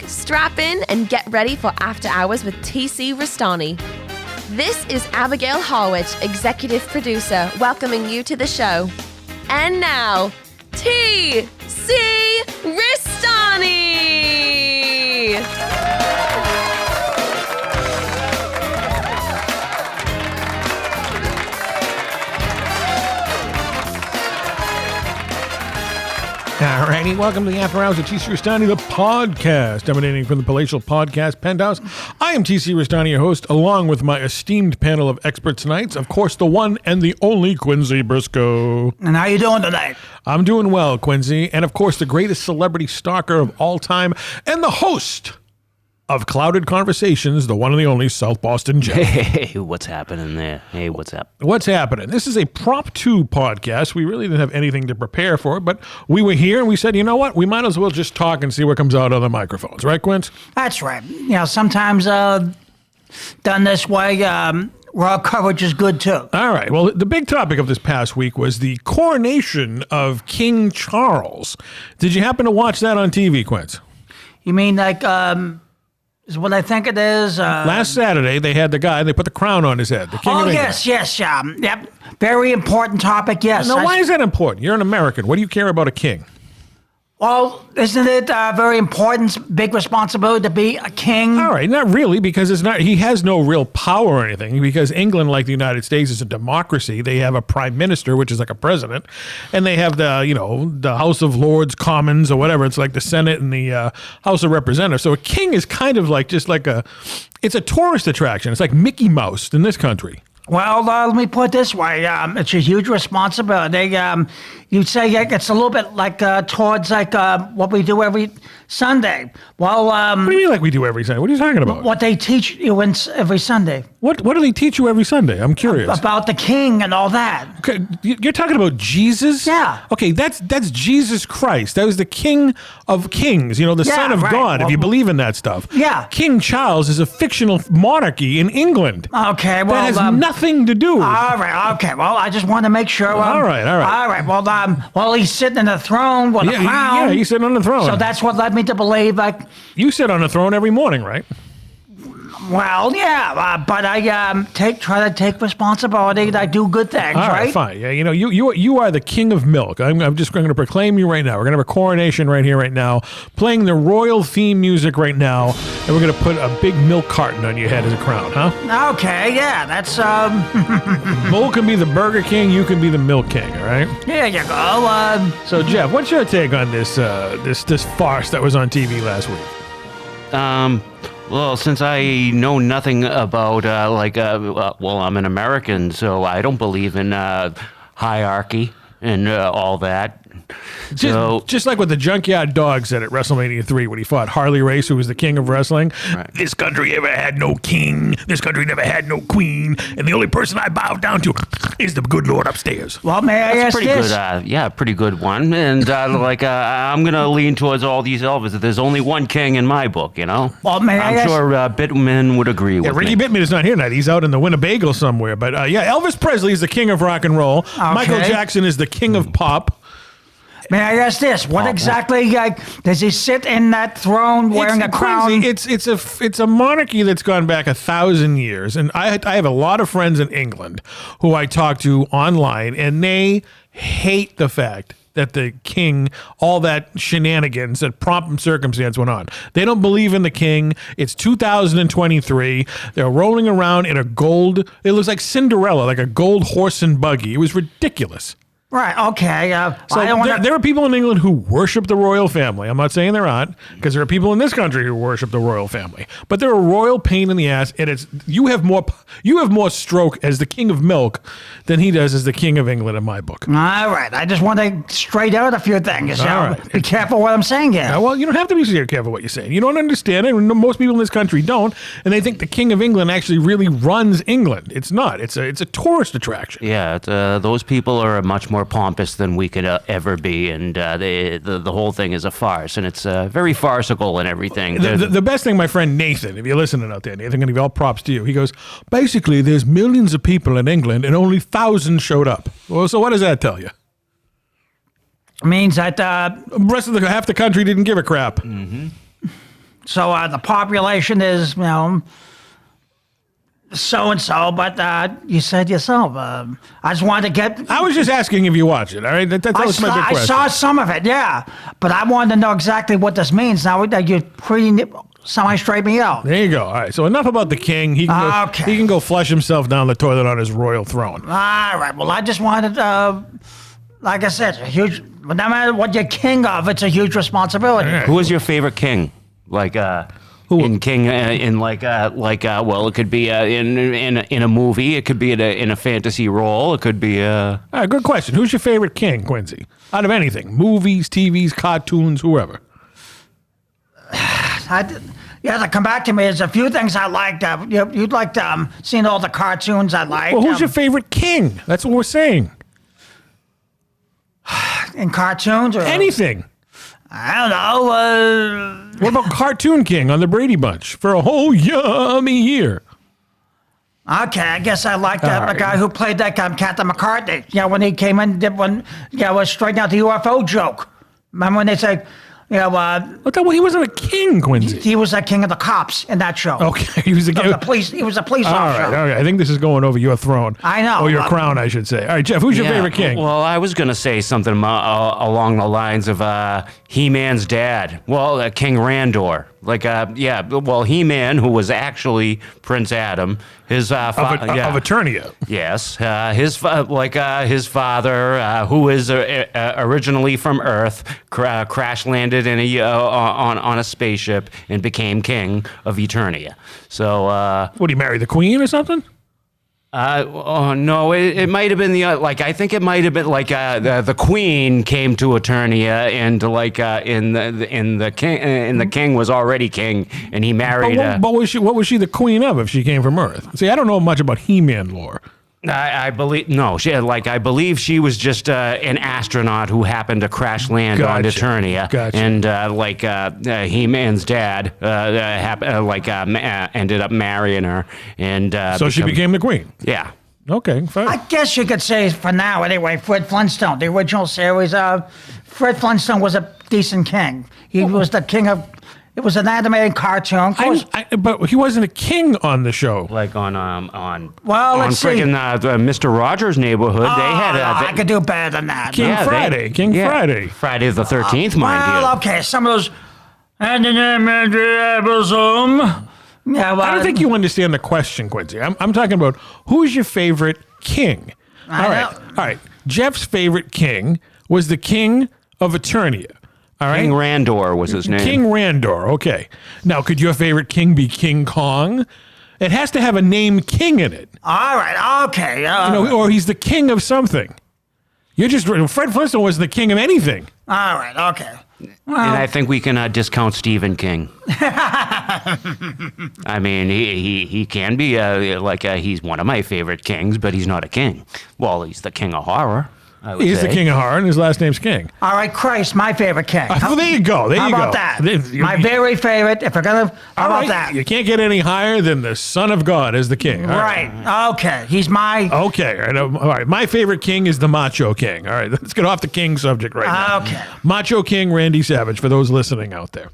strap in and get ready for After Hours with TC Restani. This is Abigail Harwich, executive producer, welcoming you to the show. And now, TC Restani! Alrighty, welcome to the After Hours of TC Restani, the podcast, emanating from the palatial podcast penthouse. I am TC Restani, your host, along with my esteemed panel of experts tonight. Of course, the one and the only Quincy Briscoe. And how you doing tonight? I'm doing well, Quincy. And of course, the greatest celebrity stalker of all time, and the host of Clouded Conversations, the one and the only South Boston Jeff. Hey, what's happening there? Hey, what's up? What's happening? This is a Prop 2 podcast. We really didn't have anything to prepare for, but we were here and we said, you know what? We might as well just talk and see what comes out on the microphones. Right, Quince? That's right. You know, sometimes done this way, raw coverage is good too. All right. Well, the big topic of this past week was the coronation of King Charles. Did you happen to watch that on TV, Quince? You mean like... is what I think it is. Last Saturday, they had the guy, they put the crown on his head, the King of England. Yes. Yep. Very important topic, yes. Now, why is that important? You're an American. What do you care about a king? Well, isn't it very important, big responsibility to be a king? All right, not really, because it's not. He has no real power or anything, because England, like the United States, is a democracy. They have a prime minister, which is like a president, and they have the House of Lords, Commons, or whatever. It's like the Senate and the House of Representatives. So a king is kind of like it's a tourist attraction. It's like Mickey Mouse in this country. Well, let me put it this way. It's a huge responsibility. You'd say it's a little bit like towards like what we do every Sunday. Well, what do you mean like we do every Sunday? What are you talking about? What they teach you every Sunday. What do they teach you every Sunday? I'm curious. About the king and all that. Okay, you're talking about Jesus? Yeah. Okay, that's Jesus Christ. That was the King of Kings, the Son of God, if you believe in that stuff. Yeah. King Charles is a fictional monarchy in England. Okay, well... That has nothing to do with... All right, okay. Well, I just want to make sure... all right. All right, well, he's sitting in the throne with a crown. Yeah, he's sitting on the throne. So that's what led me to believe, You sit on the throne every morning, right? Well, yeah, but I try to take responsibility. I do good things, all right? Fine. Yeah, you are the king of milk. I'm just going to proclaim you right now. We're going to have a coronation right here, right now, playing the royal theme music right now, and we're going to put a big milk carton on your head as a crown, huh? Okay, yeah, that's Bull can be the Burger King. You can be the Milk King. All right. There you go. So, Jeff, what's your take on this farce that was on TV last week? Well, since I know nothing about, I'm an American, so I don't believe in hierarchy and all that. Just like what the Junkyard Dog said at WrestleMania 3 when he fought Harley Race, who was the king of wrestling. Right. This country never had no king. This country never had no queen. And the only person I bow down to is the good Lord upstairs. Well, may I ask this? Pretty good one. And I'm going to lean towards all these Elvis. There's only one king in my book, Well, may I ask? I'm sure Bittman would agree with Ricky me. Bittman is not here tonight. He's out in the Winnebago somewhere. But Elvis Presley is the king of rock and roll. Okay. Michael Jackson is the king of pop. May I ask this? What exactly does he sit in that throne wearing a crown? It's a monarchy that's gone back 1,000 years, and I have a lot of friends in England who I talk to online, and they hate the fact that the king, all that shenanigans, that pomp and circumstance went on. They don't believe in the king. It's 2023. They're rolling around in a gold. It looks like Cinderella, like a gold horse and buggy. It was ridiculous. Right, okay. There are people in England who worship the royal family. I'm not saying there aren't, because there are people in this country who worship the royal family. But they're a royal pain in the ass, and you have more stroke as the king of milk than he does as the king of England in my book. All right. I just want to straight out a few things. All right. Be careful what I'm saying here. Well, you don't have to be so careful what you're saying. You don't understand it. Most people in this country don't, and they think the king of England actually really runs England. It's not. It's a tourist attraction. Yeah, those people are much more pompous than we could ever be, and the whole thing is a farce, and it's very farcical and everything. The best thing, my friend Nathan, if you're listening out there, Nathan, I'm going to give all props to you. He goes, basically, there's millions of people in England, and only thousands showed up. Well, so what does that tell you? Means that the rest of half the country didn't give a crap. Mm-hmm. So the population is, so and so. But you said yourself. I just wanted to get. I was just asking if you watch it. All right, that was my big question. I saw some of it, yeah, but I wanted to know exactly what this means. Now you're pretty semi-straight me out. There you go. All right. So enough about the king. He can go flush himself down the toilet on his royal throne. All right. Well, I just wanted, like I said, a huge. No matter what you're king of, it's a huge responsibility. Right. Who was your favorite king? Like in king well, it could be in a movie, it could be in a fantasy role, it could be All right, good question. Who's your favorite king, Quincy? Out of anything, movies, TVs, cartoons, whoever. To come back to me, there's a few things I liked. You'd like seeing all the cartoons I like. Well, who's your favorite king? That's what we're saying. In cartoons or Anything. I don't know. What about Cartoon King on the Brady Bunch for a whole yummy year? Okay, I guess I like that All right. guy who played that guy, Captain McCartney. Yeah, when he came in, was straighten out the UFO joke. Remember when they said, He wasn't a king, Quincy. he was the king of the cops in that show. Okay, he was a Of the police. He was a police All officer. right, all right. I think this is going over your throne. I know. Or your crown, I should say. All right, Jeff, who's your favorite king? Well, I was going to say something along the lines of He-Man's dad. Well, King Randor. He-Man, who was actually Prince Adam, his of Eternia. Yes, his father, who is originally from Earth, crash landed on a spaceship and became king of Eternia. So, Would he marry the queen or something? No, it might have been I think it might have been the queen came to Eternia and the king was already king and he married. But what was she the queen of if she came from Earth? See, I don't know much about He-Man lore. I believe no. I believe she was just an astronaut who happened to crash land on Eternia, and He-Man's dad ended up marrying her, and so she became the queen. Yeah. Okay, fine. I guess you could say, for now anyway, Fred Flintstone, the original series. Fred Flintstone was a decent king. He was the king of. It was an animated cartoon. Of course. But he wasn't a king on the show. Like on let's see. Mr. Rogers' Neighborhood, they had I could do better than that. King Friday. Friday the 13th, mind you. Well, okay, some of those. And the name of the bosom. Yeah, well, I don't think you understand the question, Quincy. I'm talking about who's your favorite king? All right. Jeff's favorite king was the king of Eternia. All right. King Randor was his name. King Randor. Okay. Now, could your favorite king be King Kong? It has to have a name king in it. All right. Okay. Or he's the king of something. Fred Flintstone was the king of anything. All right. Okay. Well, And I think we can discount Stephen King. I mean, he can be he's one of my favorite kings, but he's not a king. Well, he's the king of horror. He's the king of horror, and his last name's King. all right, Christ, my favorite king. Well, there you go. How about that? My very favorite. If we're gonna, how about that? You can't get any higher than the Son of God as the king. All Right. Okay. He's my. Okay. All right. My favorite king is the Macho King. All right. Let's get off the king subject right now. Okay. Macho King Randy Savage, for those listening out there.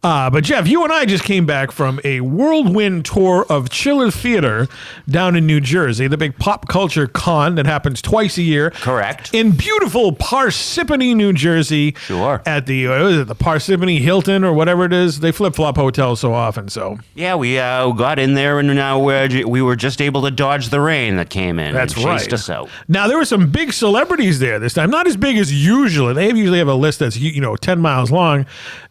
But Jeff, you and I just came back from a whirlwind tour of Chiller Theater down in New Jersey, the big pop culture con that happens twice a year. Correct. In beautiful Parsippany, New Jersey. Sure. At the the Parsippany Hilton or whatever it is. They flip-flop hotels so often. So Yeah, we got in there and now we were just able to dodge the rain that came in. That's and chased right. us out. Now there were some big celebrities there this time. Not as big as usual. They usually have a list that's 10 miles long,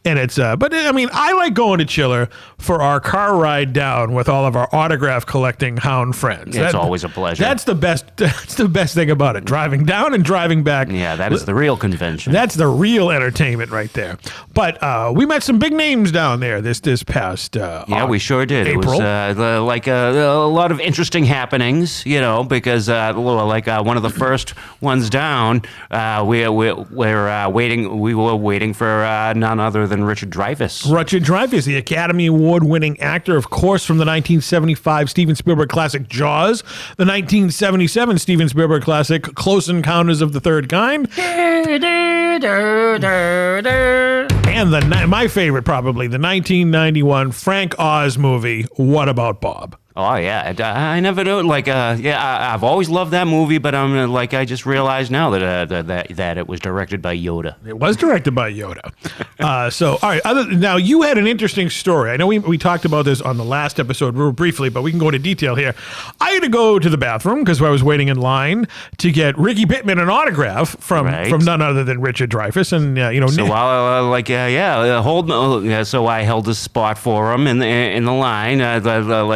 and it's but I mean I like going to Chiller for our car ride down with all of our autograph collecting hound friends. It's always a pleasure. That's the best. That's the best thing about it. Driving down and driving back. Yeah, that is the real convention. That's the real entertainment right there. But we met some big names down there this past. Yeah, we sure did. April. It was a lot of interesting happenings, because one of the first ones down, we were waiting for none other than Richard Dreyfuss. Richard Dreyfuss, the Academy Award-winning actor, of course, from the 1975 Steven Spielberg classic Jaws, the 1977 Steven Spielberg classic Close Encounters of the Third Kind, and And my favorite, probably, the 1991 Frank Oz movie, What About Bob? Oh yeah, I never know. I've always loved that movie, but I just realized now that it was directed by Yoda. It was directed by Yoda. All right. Now you had an interesting story. I know we talked about this on the last episode real briefly, but we can go into detail here. I had to go to the bathroom because I was waiting in line to get Ricky Pittman an autograph from none other than Richard Dreyfuss, and so I held a spot for him in the line.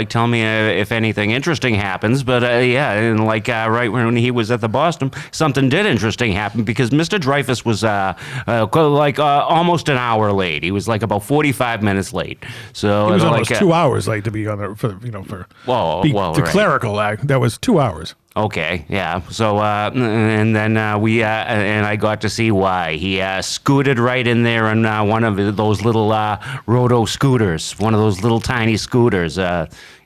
Tell me if anything interesting happens, but right when he was at the Boston, something did interesting happen because Mr. Dreyfuss was almost an hour late. He was like about 45 minutes late. So he was almost 2 hours late to be on the clerical act. That was 2 hours. Okay, yeah. So, and then and I got to see why. He scooted right in there on one of those little roto scooters, one of those little tiny scooters.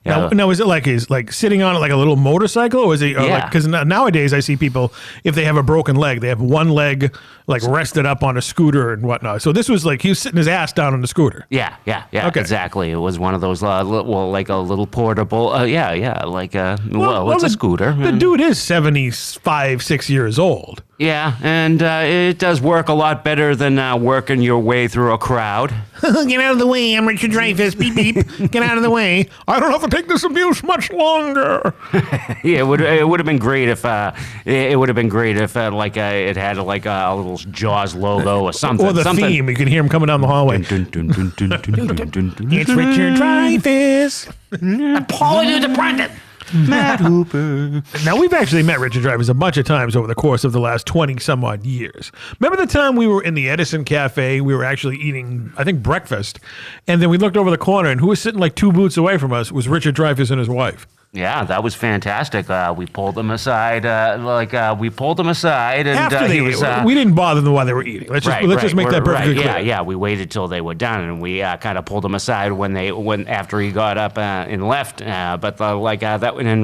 Now, is it like sitting on it like a little motorcycle, or is it because nowadays I see people, if they have a broken leg, they have one leg rested up on a scooter and whatnot. So this was like he was sitting his ass down on the scooter. Yeah, okay. Exactly. It was one of those like a little portable. It's a scooter. The dude is 6 years old. Yeah, and it does work a lot better than working your way through a crowd. Get out of the way, I'm Richard Dreyfuss. Beep beep. Get out of the way. I don't have to take this abuse much longer. Yeah, it would have been great if it had like a little Jaws logo or something. Or the theme. You can hear him coming down the hallway. It's Richard Dreyfuss. Apology to Brendan. Matt Hooper. Now, we've actually met Richard Dreyfuss a bunch of times over the course of the last 20-some-odd years. Remember the time we were in the Edison Cafe? We were actually eating, I think, breakfast. And then we looked over the corner, and who was sitting like 2 booths away from us was Richard Dreyfuss and his wife. Yeah, that was fantastic. We pulled them aside, and After he was. We didn't bother them while they were eating. Let's just make that perfectly clear. Yeah. We waited till they were done, and we kind of pulled them aside after he got up and left. And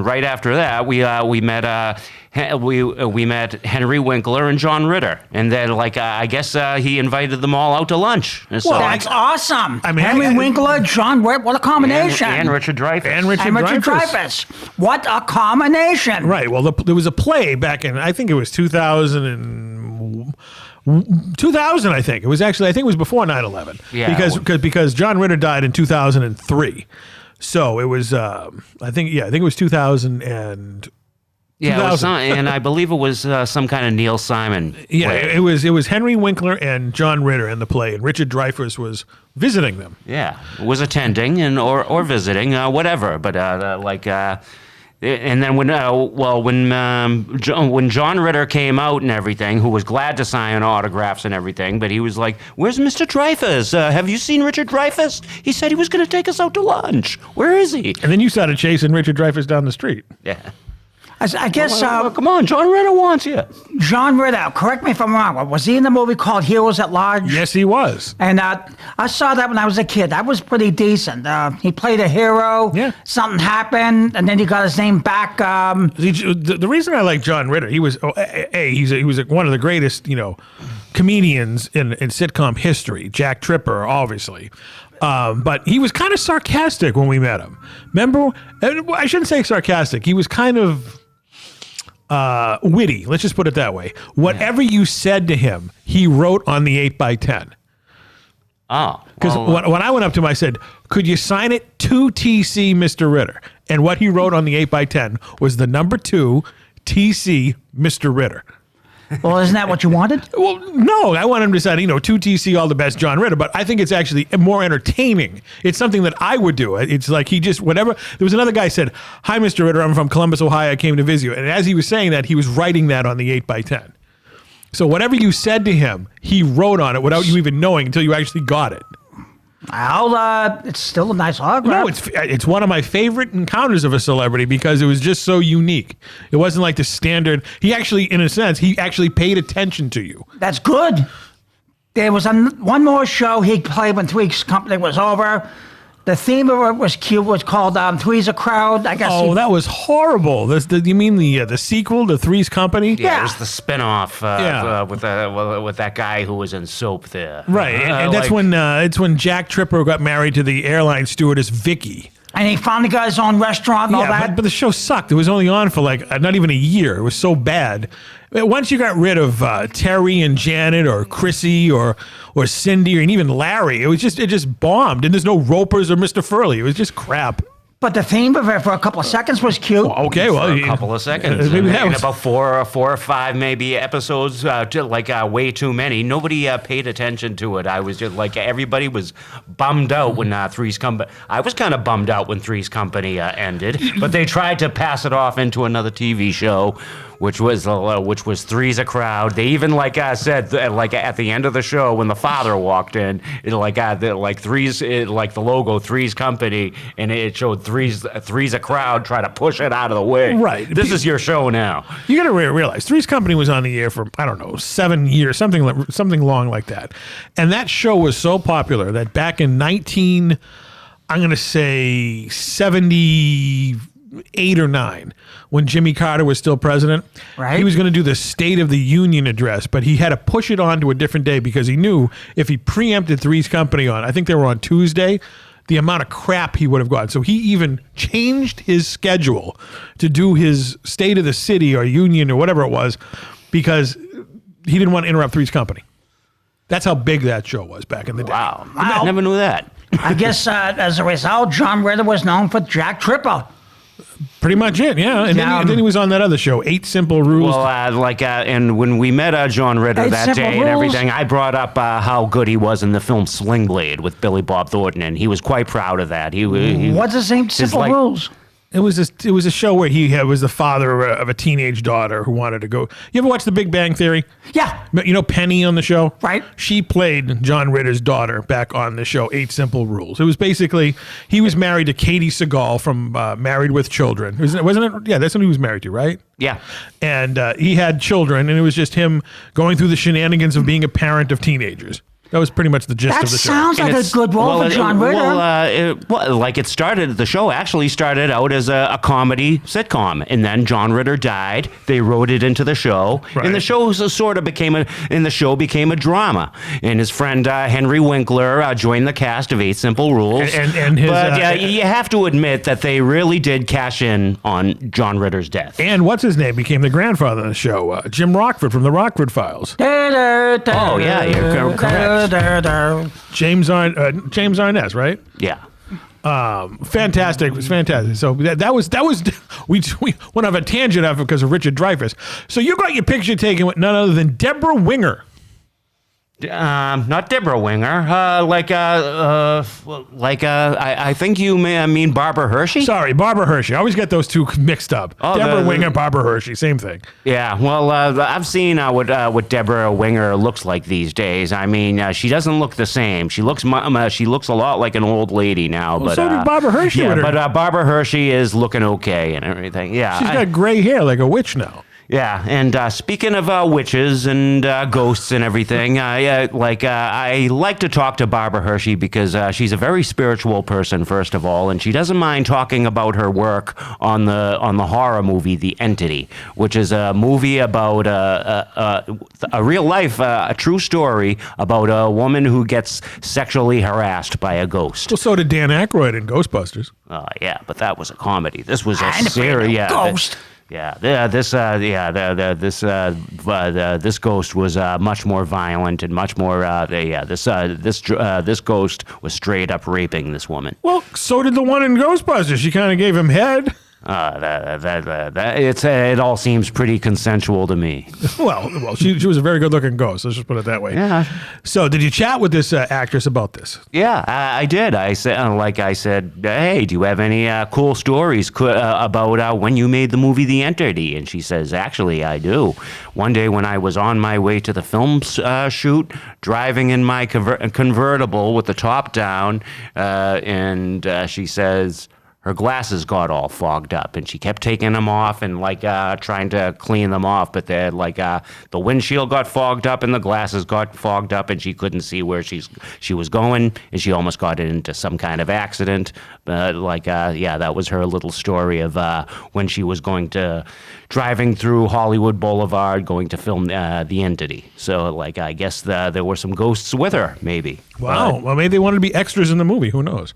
right after that, we met. We met Henry Winkler and John Ritter, and then I guess he invited them all out to lunch. So, that's awesome. I mean, Henry Winkler, John Ritter, what a combination! And Richard Dreyfuss. And Richard Dreyfuss. What a combination! Right. Well, there was a play back in, I think it was 2000, I think. It was actually, I think it was before 9/11. Yeah. Because John Ritter died in 2003. So it was, I think it was 2000 and... Yeah, and I believe it was some kind of Neil Simon. Yeah, play. it was Henry Winkler and John Ritter in the play, and Richard Dreyfuss was visiting them. Yeah, was attending or visiting, whatever. But and then when John Ritter came out and everything, who was glad to sign autographs and everything, but he was like, "Where's Mr. Dreyfuss? Have you seen Richard Dreyfuss? He said he was going to take us out to lunch. Where is he?" And then you started chasing Richard Dreyfuss down the street. Yeah. I guess. Come on, John Ritter wants you. John Ritter, correct me if I'm wrong. Was he in the movie called Heroes at Large? Yes, he was. And I saw that when I was a kid. That was pretty decent. He played a hero. Yeah. Something happened, and then he got his name back. The reason I like John Ritter, he was he was one of the greatest comedians in sitcom history. Jack Tripper, obviously. But he was kind of sarcastic when we met him. Remember? I shouldn't say sarcastic. He was kind of witty. Let's just put it that way. Whatever you said to him, he wrote on the 8x10. Oh. Because when I went up to him, I said, "Could you sign it to TC, Mr. Ritter?" And what he wrote on the 8x10 was the number 2, TC, Mr. Ritter. Well, isn't that what you wanted? Well, no, I want him to say, 2TC, all the best, John Ritter. But I think it's actually more entertaining. It's something that I would do. It's like he just, whatever. There was another guy said, "Hi, Mr. Ritter, I'm from Columbus, Ohio. I came to visit you." And as he was saying that, he was writing that on the 8x10. So whatever you said to him, he wrote on it without you even knowing until you actually got it. It's still a nice autograph. No, it's one of my favorite encounters of a celebrity because it was just so unique. It wasn't like the standard. He actually, in a sense, paid attention to you. That's good. There was one more show he played when Three's Company was over. The theme of it was cute. Was called Three's a Crowd. I guess. Oh, that was horrible. You mean the sequel to Three's Company? Yeah, it was the spinoff Yeah. with that guy who was in Soap there. Right, and that's when it's when Jack Tripper got married to the airline stewardess Vicky. And he finally got his own restaurant and all that. But the show sucked. It was only on for like not even a year. It was so bad. Once you got rid of Terry and Janet or Chrissy or Cindy and even Larry, it just bombed. And there's no Ropers or Mr. Furley. It was just crap. But the theme of it for a couple of seconds was cute. Okay, well, For a couple of seconds. maybe that and was- about four or five maybe episodes, way too many. Nobody paid attention to it. I was just like, everybody was bummed out when Three's Company. I was kind of bummed out when Three's Company ended, but they tried to pass it off into another TV show, which was Three's a Crowd. They even said at the end of the show when the father walked in, Three's the logo Three's Company, and it showed Three's a Crowd. Try to push it out of the way. Right. This is your show now. You got to realize Three's Company was on the air for, I don't know, 7 years, something long like that. And that show was so popular that back in 78 or 9, when Jimmy Carter was still president, Right. he was going to do the State of the Union address, but he had to push it on to a different day because he knew if he preempted Three's Company on, I think they were on Tuesday, the amount of crap he would have gotten. So he even changed his schedule to do his State of the City or Union or whatever it was because he didn't want to interrupt Three's Company. That's how big that show was back in the day. Wow. I never knew that. I guess as a result, John Ritter was known for Jack Tripper. Pretty much it, yeah. And then he was on that other show, 8 Simple Rules. Well, and when we met John Ritter Eight that Simple day and Rules. everything, I brought up how good he was in the film Sling Blade with Billy Bob Thornton, and he was quite proud of that. He What's his name? Simple like- Rules. It was a show where he was the father of a teenage daughter who wanted to go. You ever watch The Big Bang Theory? Yeah. You know Penny on the show? Right. She played John Ritter's daughter back on the show 8 Simple Rules. It was basically, he was married to Katie Seagal from Married with Children. Wasn't it? Yeah, that's what he was married to, right? Yeah. And he had children, and it was just him going through the shenanigans of being a parent of teenagers. That was pretty much the gist That of the show. sounds like a good role for John Ritter. The show actually started out as a comedy sitcom, and then John Ritter died. They wrote it into the show, Right. and the show became a drama. And his friend Henry Winkler joined the cast of 8 Simple Rules. And his, but you have to admit that they really did cash in on John Ritter's death. And what's his name became the grandfather of the show, Jim Rockford from the Rockford Files. Oh, yeah, you're correct. James Arness, right? Yeah. Fantastic. It was fantastic. So that was we went off a tangent of it because of Richard Dreyfuss. So you got your picture taken with none other than Deborah Winger. Not Deborah Winger. I think you mean Barbara Hershey. Sorry, Barbara Hershey. I always get those two mixed up. Oh, Deborah Winger, Barbara Hershey, same thing. Yeah, well, I've seen what Deborah Winger looks like these days. I mean, she doesn't look the same. She looks a lot like an old lady now. Well, but so did Barbara Hershey Yeah, with her. but Barbara Hershey is looking okay and everything. Yeah, She's got gray hair like a witch now. Yeah, and speaking of witches and ghosts and everything, I like to talk to Barbara Hershey because she's a very spiritual person, first of all, and she doesn't mind talking about her work on the horror movie The Entity, which is a movie about a real life, a true story about a woman who gets sexually harassed by a ghost. Well, so did Dan Aykroyd in Ghostbusters. Yeah, but that was a comedy. This was a I'm afraid of serious ghost. This ghost was much more violent and much more. This ghost was straight up raping this woman. Well, so did the one in Ghostbusters. She kind of gave him head. It all seems pretty consensual to me. Well, she was a very good-looking ghost. Let's just put it that way. Yeah. So, did you chat with this actress about this? Yeah, I did. I said, hey, do you have any cool stories about when you made the movie The Entity? And she says, actually, I do. One day when I was on my way to the film shoot, driving in my convertible with the top down, and she says, her glasses got all fogged up, and she kept taking them off and like trying to clean them off, but the windshield got fogged up and the glasses got fogged up, and she couldn't see where she was going, and she almost got into some kind of accident. That was her little story of when she was driving through Hollywood Boulevard, going to film The Entity. So I guess there were some ghosts with her, maybe. Wow. Well, maybe they wanted to be extras in the movie. Who knows?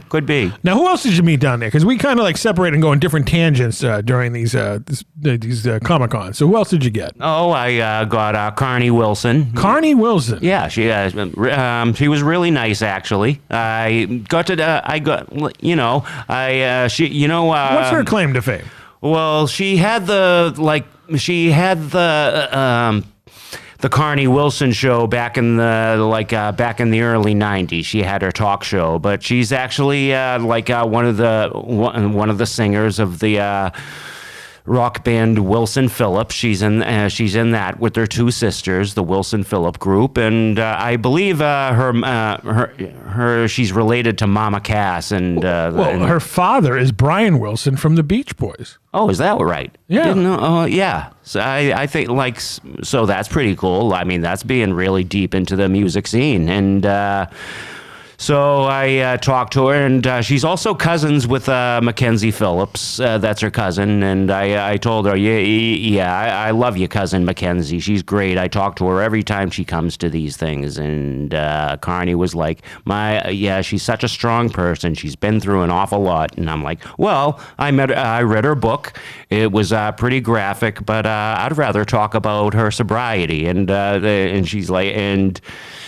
Could be. Now, who else did you meet down there? Because we kind of separate and go in different tangents during these Comic-Cons. So who else did you get? Oh, I got Carney Wilson. Carney Wilson. Yeah, she was really nice, actually. What's her claim to fame? Well, she had the Carney Wilson show back in the early '90s. She had her talk show, but she's actually one of the singers of the rock band Wilson Phillips. She's in that with her two sisters, the Wilson Phillip group, and I believe she's related to Mama Cass and her father is Brian Wilson from the Beach Boys. Oh, is that right? Yeah. Didn't know. Oh, yeah. So I think so that's pretty cool. I mean, that's being really deep into the music scene, and so I talked to her, and she's also cousins with Mackenzie Phillips. That's her cousin, and I told her, I love your cousin Mackenzie. She's great. I talk to her every time she comes to these things, and Carney was like, she's such a strong person. She's been through an awful lot, and I'm like, well, I read her book. It was pretty graphic, but I'd rather talk about her sobriety, and she's like, and.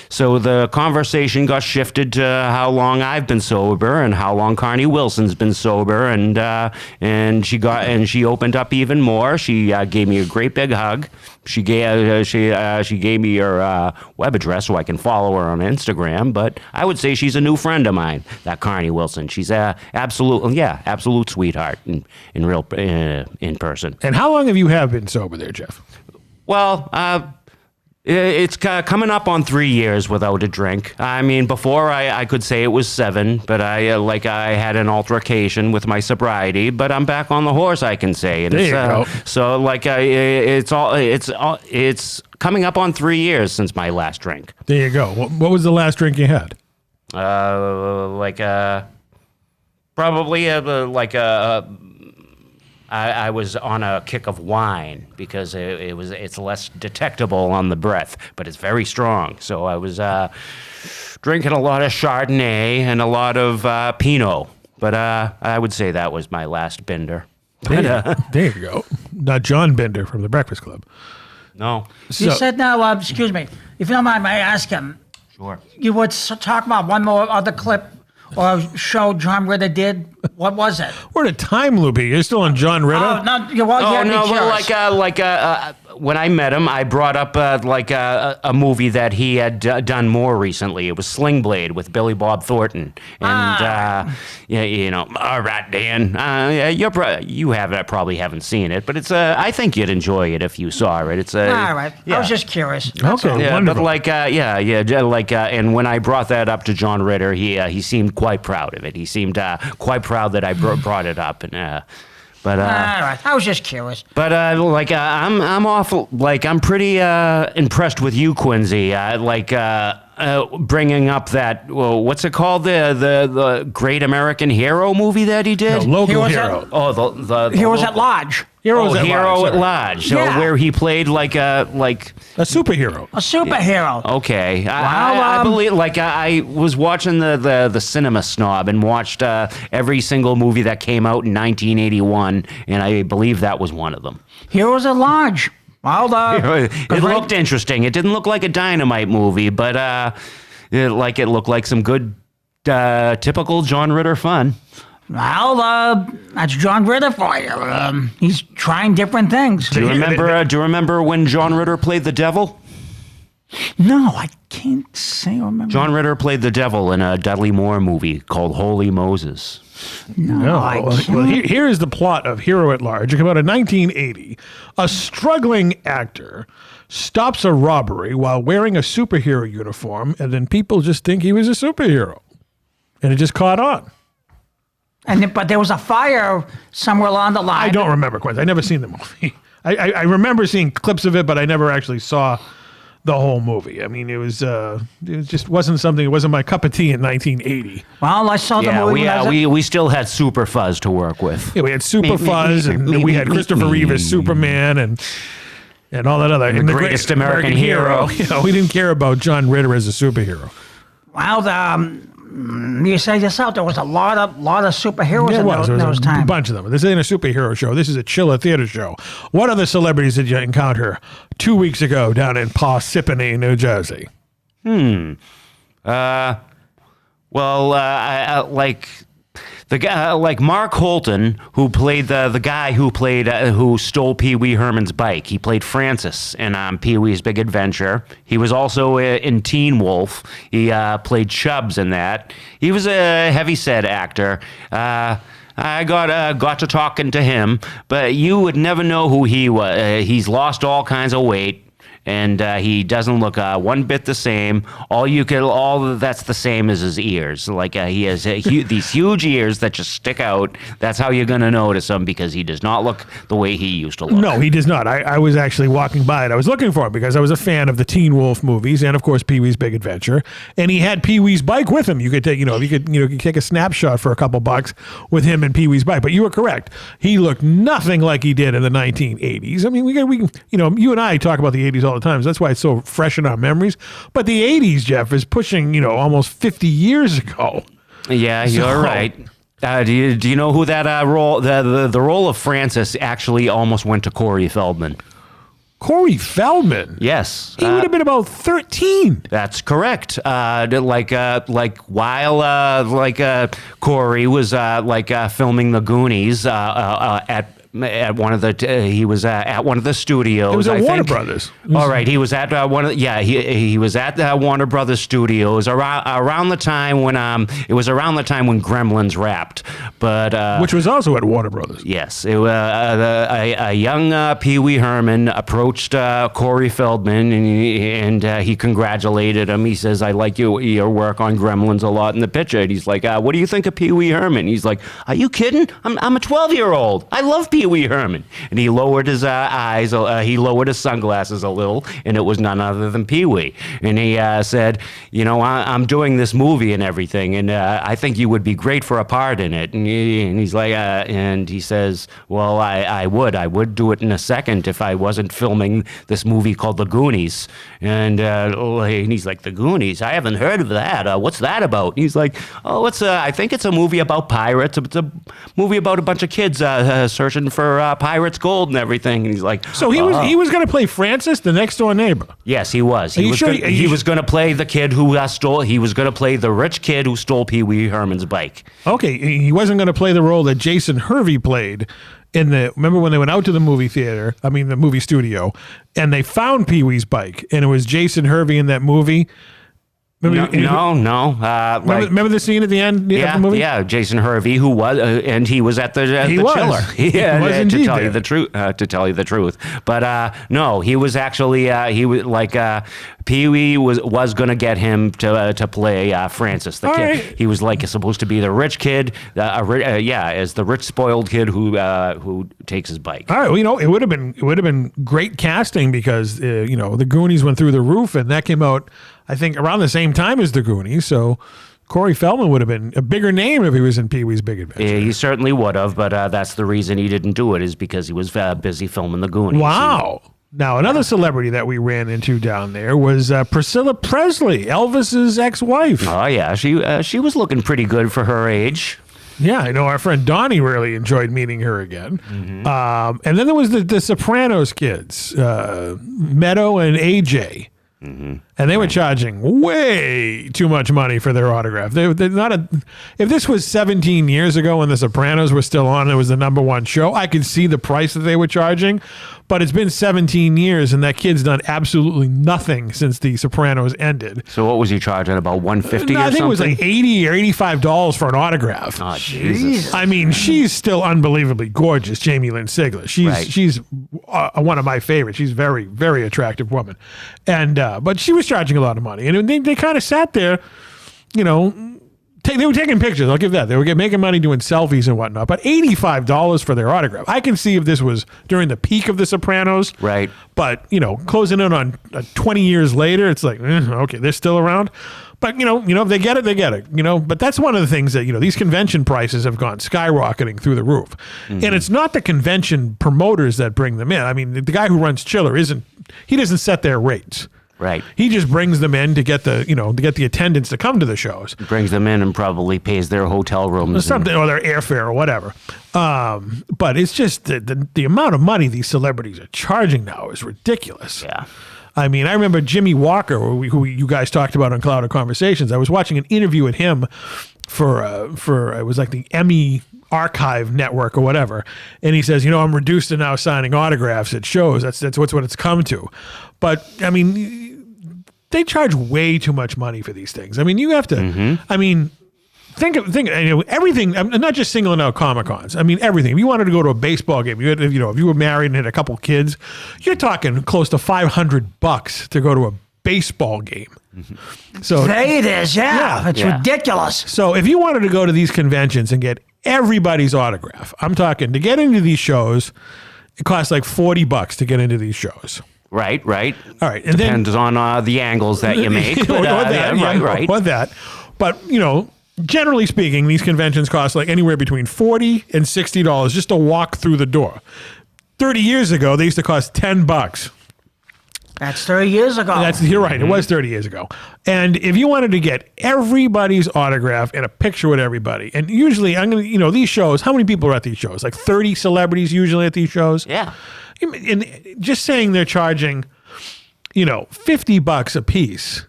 So the conversation got shifted to how long I've been sober and how long Carney Wilson's been sober, and she opened up even more. She gave me a great big hug. She gave me her web address so I can follow her on Instagram. But I would say she's a new friend of mine, that Carney Wilson. She's absolute sweetheart in person. And how long have you been sober there, Jeff? Well, it's coming up on 3 years without a drink. I mean, before I could say it was 7, but I had an altercation with my sobriety. But I'm back on the horse, I can say. And there you go. So it's coming up on 3 years since my last drink. There you go. What was the last drink you had? I was on a kick of wine because it's less detectable on the breath, but it's very strong. So I was drinking a lot of Chardonnay and a lot of Pinot. But I would say that was my last bender. There you go. Not John Bender from the Breakfast Club. No. You said now, excuse me, if you don't mind, may I ask him? Sure. You would talk about one more other clip or show John Ritter did. What was it? We're in a time loop here. You're still on John Ritter? Oh, no, when I met him, I brought up a movie that he had done more recently. It was Sling Blade with Billy Bob Thornton, and all right, Dan, you probably haven't seen it, but it's I think you'd enjoy it if you saw it. It's all right. I was just curious. Okay, yeah, wonderful. but and when I brought that up to John Ritter, he seemed quite proud of it. He seemed quite proud that I brought it up, and. But, all right, I was just curious. But I'm pretty impressed with you, Quincy. Bringing up that what's it called, the Great American Hero movie that he did? No, Local Hero. The Heroes at Lodge. Heroes Hero at Lodge. So Yeah. where he played like a superhero. A superhero. Okay. Wow, I believe I was watching the Cinema Snob and watched every single movie that came out in 1981, and I believe that was one of them. Heroes at Lodge. Well, It looked interesting. It didn't look like a Dynamite movie, but it looked like some good typical John Ritter fun. Well, that's John Ritter for you. He's trying different things. Do you remember when John Ritter played the devil? No, I can't say I remember. John Ritter played the devil in a Dudley Moore movie called Holy Moses. No, I can't. Well, here is the plot of Hero at Large. It came out in 1980. A struggling actor stops a robbery while wearing a superhero uniform, and then people just think he was a superhero. And it just caught on. But there was a fire somewhere along the line. I don't remember, Quincy. I never seen the movie. I remember seeing clips of it, but I never actually saw the whole movie. I mean, it just wasn't something. It wasn't my cup of tea in 1980. Well, I saw the movie. We still had Super Fuzz to work with. Yeah, we had Super Fuzz, and we had Christopher Reeve as Superman, and all that other. The greatest American hero. You know, we didn't care about John Ritter as a superhero. Well, you say yourself, there was a lot of superheroes There was those a times. bunch of them. This ain't a superhero show. This is a chiller theater show. What other celebrities did you encounter 2 weeks ago down in Parsippany, New Jersey? Like the guy, like Mark Holton, who played the guy who stole Pee Wee Herman's bike. He played Francis in Pee Wee's Big Adventure. He was also in Teen Wolf. He played Chubbs in that. He was a heavyset actor. I got to talking to him, but you would never know who he was. He's lost all kinds of weight. And he doesn't look one bit the same. All that's the same is his ears. Like he has these huge ears that just stick out. That's how you're gonna notice him, because he does not look the way he used to look. No, he does not. I was actually walking by it. I was looking for him because I was a fan of the Teen Wolf movies and of course Pee Wee's Big Adventure. And he had Pee Wee's bike with him. You could take, you could take a snapshot for a couple bucks with him and Pee Wee's bike. But you were correct. He looked nothing like he did in the 1980s. I mean, we you and I talk about the 80s all the time. So that's why it's so fresh in our memories. But the 80s, Jeff, is pushing, almost 50 years ago. Yeah, you're right. Do you know who that role, the role of Francis actually almost went to Corey Feldman? Corey Feldman? Yes. He would have been about 13. That's correct. While Corey was filming The Goonies at one of the he was at one of the studios. It was at Warner Brothers. All right, he was at he was at Warner Brothers studios around the time when it was around the time when Gremlins wrapped, but which was also at Warner Brothers. Yes, a young Pee Wee Herman approached Corey Feldman and he congratulated him. He says, "I like your work on Gremlins a lot in the picture." And he's like, "What do you think of Pee Wee Herman?" He's like, "Are you kidding? I'm a 12-year-old. I love Pee Wee Herman." And he lowered his eyes, he lowered his sunglasses a little, and it was none other than Pee Wee. And he said, I'm doing this movie and everything, and I think you would be great for a part in it. And he's like, and he says, well, I would do it in a second if I wasn't filming this movie called The Goonies. And he's like, The Goonies? I haven't heard of that. What's that about? And he's like, oh, I think it's a movie about pirates. It's a movie about a bunch of kids searching for pirates' gold and everything. And he's like, so he was going to play Francis, the next door neighbor. Yes, he was. He was going to play the kid who stole. He was going to play the rich kid who stole Pee Wee Herman's bike. Okay, he wasn't going to play the role that Jason Hervey played remember when they went out to the movie studio, and they found Pee Wee's bike, and it was Jason Hervey in that movie. Remember the scene at the end of the movie? Yeah, Jason Hervey, who was, and he was at the chiller. Yeah, was indeed to tell you the truth. To tell you the truth, but no, he was actually he was like Pee Wee was going to get him to play Francis, the kid. Right. He was like supposed to be the rich kid, as the rich spoiled kid who takes his bike. All right, well, it would have been great casting because the Goonies went through the roof, and that came out, I think, around the same time as the Goonies. So Corey Feldman would have been a bigger name if he was in Pee Wee's Big Adventure. Yeah, he certainly would have, but that's the reason he didn't do it, is because he was busy filming the Goonies. Wow. Now, another celebrity that we ran into down there was Priscilla Presley, Elvis's ex-wife. Oh, yeah. She was looking pretty good for her age. Yeah, I know our friend Donnie really enjoyed meeting her again. Mm-hmm. And then there was the Sopranos kids, Meadow and AJ. Mm-hmm. And they were charging way too much money for their autograph. They're not if this was 17 years ago when The Sopranos were still on, it was the number one show, I could see the price that they were charging. But it's been 17 years, and that kid's done absolutely nothing since The Sopranos ended. So what was he charging, about $150 or something? I think it was like $80 or $85 for an autograph. Oh, Jesus. I mean, she's still unbelievably gorgeous, Jamie Lynn Sigler. She's one of my favorites. She's a very, very attractive woman. And but she was charging a lot of money. And they kind of sat there, They were taking pictures. I'll give that. They were making money doing selfies and whatnot. But $85 for their autograph. I can see if this was during the peak of The Sopranos. Right. But, closing in on 20 years later, it's like, okay, they're still around. But, if they get it, they get it. But that's one of the things that, these convention prices have gone skyrocketing through the roof. And it's not the convention promoters that bring them in. I mean, the guy who runs Chiller doesn't set their rates. Right. He just brings them in to get the attendants to come to the shows. Brings them in and probably pays their hotel rooms. Something, or their airfare or whatever. But it's just the amount of money these celebrities are charging now is ridiculous. Yeah. I mean, I remember Jimmy Walker, who you guys talked about on Cloud of Conversations. I was watching an interview with him for it was like the Emmy Archive Network or whatever, and he says, I'm reduced to now signing autographs at shows. That's what it's come to. But I mean, they charge way too much money for these things. I mean, you have to. I mean, think everything. I'm not just singling out Comic-Cons. I mean, everything. If you wanted to go to a baseball game, if you were married and had a couple kids, you're talking close to $500 to go to a baseball game. So Today it is, yeah. It's ridiculous. So if you wanted to go to these conventions and get everybody's autograph, I'm talking to get into these shows, it costs like $40 to get into these shows. Right. All right. And Depends on the angles that you make. But, right. What that. But, generally speaking, these conventions cost like anywhere between $40 and $60 just to walk through the door. 30 years ago, they used to cost $10. That's 30 years ago. You're right. It was 30 years ago. And if you wanted to get everybody's autograph and a picture with everybody, and usually these shows, how many people are at these shows? Like 30 celebrities usually at these shows. Yeah. And just saying they're charging, $50 a piece.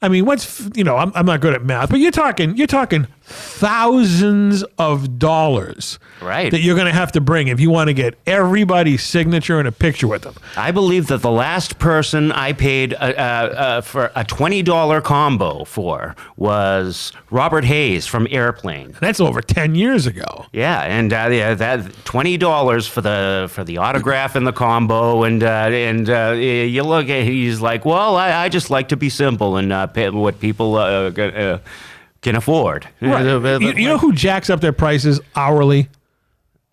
I mean, I'm not good at math, but you're talking thousands of dollars, right, that you're going to have to bring if you want to get everybody's signature and a picture with them. I believe that the last person I paid for a $20 combo for was Robert Hayes from Airplane. That's over 10 years ago. Yeah, and that $20 for the autograph and the combo, and you look at, he's like, well, I just like to be simple and pay what people can afford. Right. You know who jacks up their prices hourly?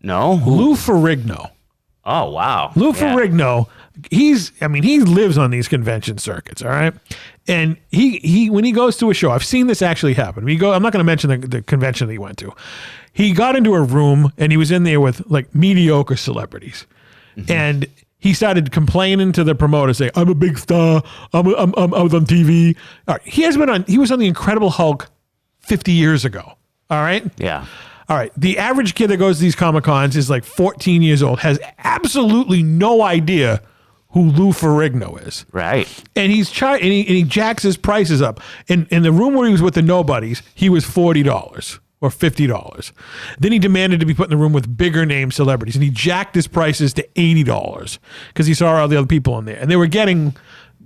No. Lou Ferrigno. Oh, wow. Lou Ferrigno, he lives on these convention circuits, all right? And he when he goes to a show, I've seen this actually happen. I'm not going to mention the convention that he went to. He got into a room and he was in there with like mediocre celebrities. And he started complaining to the promoter, saying, "I'm a big star. I was on TV." All right. He was on The Incredible Hulk 50 years ago. All right? Yeah. All right. The average kid that goes to these Comic-Cons is like 14 years old, has absolutely no idea who Lou Ferrigno is. Right. And he jacks his prices up. In the room where he was with the nobodies, he was $40 or $50. Then he demanded to be put in the room with bigger name celebrities, and he jacked his prices to $80 because he saw all the other people in there. And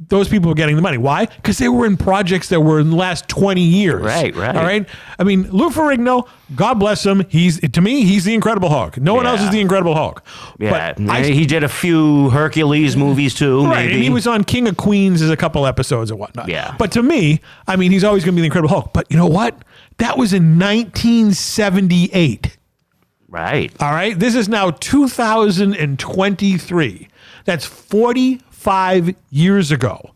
those people were getting the money. Why? Because they were in projects that were in the last 20 years. Right. All right? I mean, Lou Ferrigno, God bless him. To me, he's the Incredible Hulk. No one else is the Incredible Hulk. Yeah. But he did a few Hercules movies too, right, maybe. And he was on King of Queens as a couple episodes and whatnot. Yeah. But to me, he's always going to be the Incredible Hulk. But you know what? That was in 1978. Right. All right? This is now 2023. That's 45 years ago.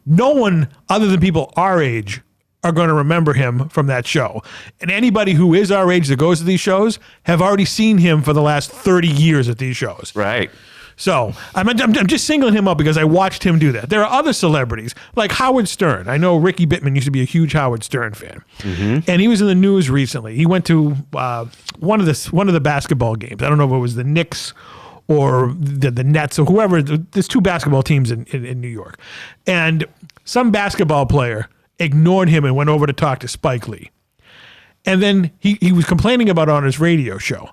No one other than people our age are going to remember him from that show. And anybody who is our age that goes to these shows have already seen him for the last 30 years at these shows. Right. So I'm just singling him up because I watched him do that. There are other celebrities like Howard Stern. I know Ricky Bittman used to be a huge Howard Stern fan, and he was in the news recently. He went to one of the basketball games. I don't know if it was the Knicks or the Nets or whoever. There's two basketball teams in New York, and some basketball player ignored him and went over to talk to Spike Lee. And then he was complaining about it on his radio show,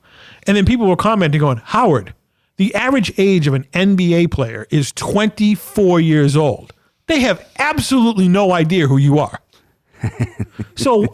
and then people were commenting going, "Howard, the average age of an NBA player is 24 years old. They have absolutely no idea who you are." So,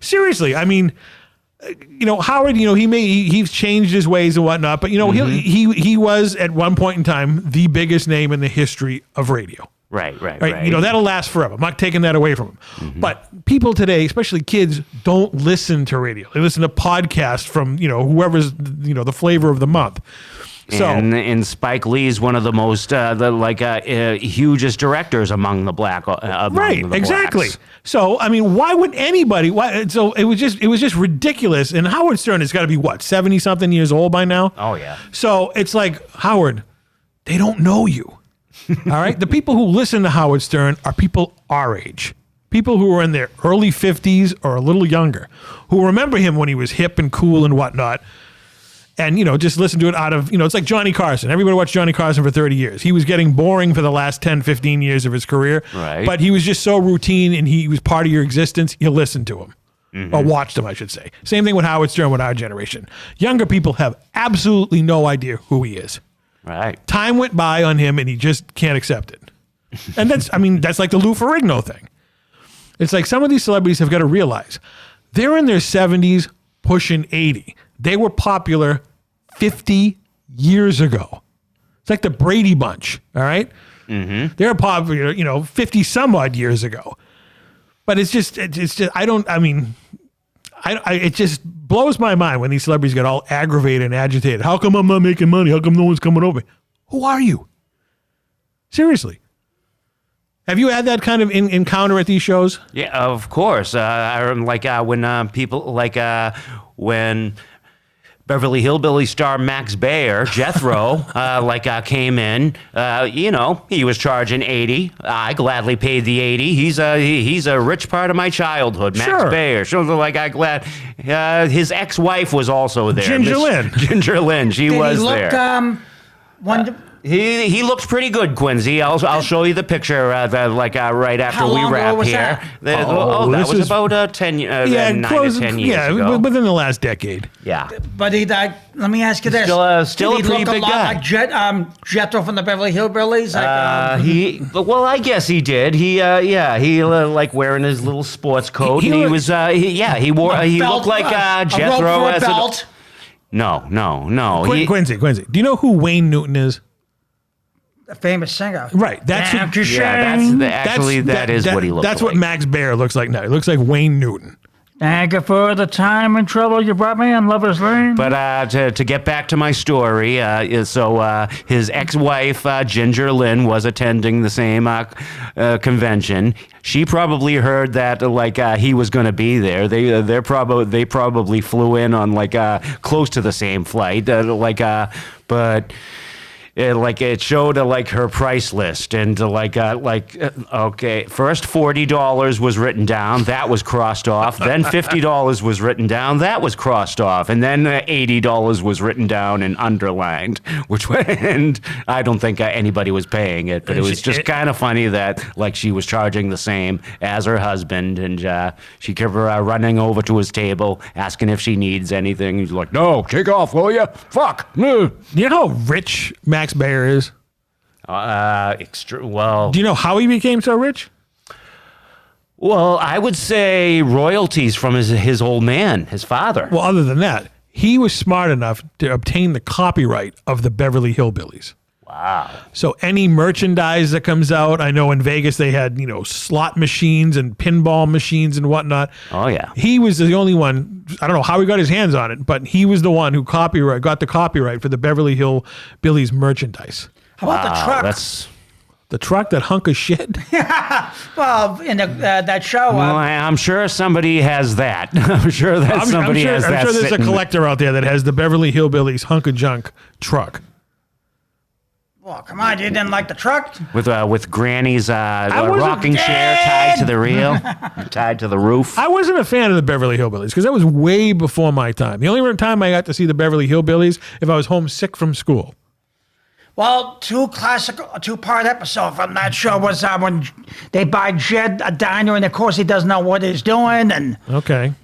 seriously, Howard, he's changed his ways and whatnot, but he was at one point in time the biggest name in the history of radio. Right. You know, that'll last forever. I'm not taking that away from them. But people today, especially kids, don't listen to radio. They listen to podcasts from, you know, whoever's, you know, the flavor of the month. So, and Spike Lee's one of the most hugest directors among the black. right, the exactly. blacks. So, I mean, why would anybody? So it was just ridiculous. And Howard Stern has got to be what, 70-something years old by now? Oh yeah. So it's like, Howard, they don't know you. All right, the people who listen to Howard Stern are people our age. People who are in their early 50s or a little younger, who remember him when he was hip and cool and whatnot. And, you know, just listen to it out of, you know, it's like Johnny Carson. Everybody watched Johnny Carson for 30 years. He was getting boring for the last 10, 15 years of his career. Right. But he was just so routine and he was part of your existence. You listened to him. Or watched him, I should say. Same thing with Howard Stern with our generation. Younger people have absolutely no idea who he is. Right. Time went by on him and he just can't accept it. And that's like the Lou Ferrigno thing. It's like some of these celebrities have got to realize they're in their 70s, pushing 80. They were popular 50 years ago. It's like the Brady Bunch, all right? They were popular, you know, 50 some odd years ago. But it just blows my mind when these celebrities get all aggravated and agitated. How come I'm not making money? How come no one's coming over? Who are you? Seriously. Have you had that kind of encounter at these shows? Yeah, of course. I remember when people when Beverly Hillbillies star Max Baer, Jethro, came in. You know, he was charging $80. I gladly paid the $80. He's a rich part of my childhood, Max Sure. Baer. So his ex-wife was also there. Ginger Lynn. Ginger Lynn. She Did was he look, there. He looks pretty good, Quincy. I'll show you the picture right after How we long wrap ago was here. that? That this was is- about 9 to 10 years ago. Within the last decade. Yeah. But he died. Let me ask you this: Still Did a he pretty look big a lot guy. like Jethro from the Beverly Hillbillies? I guess he did. He like wearing his little sports coat. He And he looked- was he looked like a Jethro rope for a as belt. No. Quincy, do you know who Wayne Newton is? A famous singer. Right. That's Damn, who- just Yeah, shame. that is what he looked That's like. what Max Baer looks like now. He looks like Wayne Newton. Thank you for the time and trouble you brought me on Lover's Lane. But to get back to my story, his ex-wife Ginger Lynn was attending the same convention. She probably heard that he was going to be there. They probably flew in on close to the same flight. But. It showed her price list and okay, first $40 was written down, that was crossed off, then $50 was written down, that was crossed off, and then $80 was written down and underlined, and I don't think anybody was paying it, but it was just kind of funny that she was charging the same as her husband, and she kept running over to his table asking if she needs anything. He's like, no, take off, will you? Fuck. You know how rich Max Baer is? Well, Do you know how he became so rich? Well, I would say royalties from his old man, his father. Well, other than that, he was smart enough to obtain the copyright of the Beverly Hillbillies. Wow. So any merchandise that comes out, I know in Vegas they had, slot machines and pinball machines and whatnot. Oh, yeah. He was the only one, I don't know how he got his hands on it, but he was the one who got the copyright for the Beverly Hillbillies merchandise. How about the truck? That's The truck, that hunk of shit? Well, in that show. well, I'm sure somebody has that. I'm sure that somebody has that. I'm sure there's a sitting- collector out there that has the Beverly Hillbillies hunk of junk truck. well, come on, you didn't like the truck? with Granny's wasn't rocking chair tied to the reel, tied to the roof. I wasn't a fan of the Beverly Hillbillies because that was way before my time. The only time I got to see the Beverly Hillbillies if I was homesick from school. Well, two-part episode from that show was when they buy Jed a diner, and of course he doesn't know what he's doing, and Okay.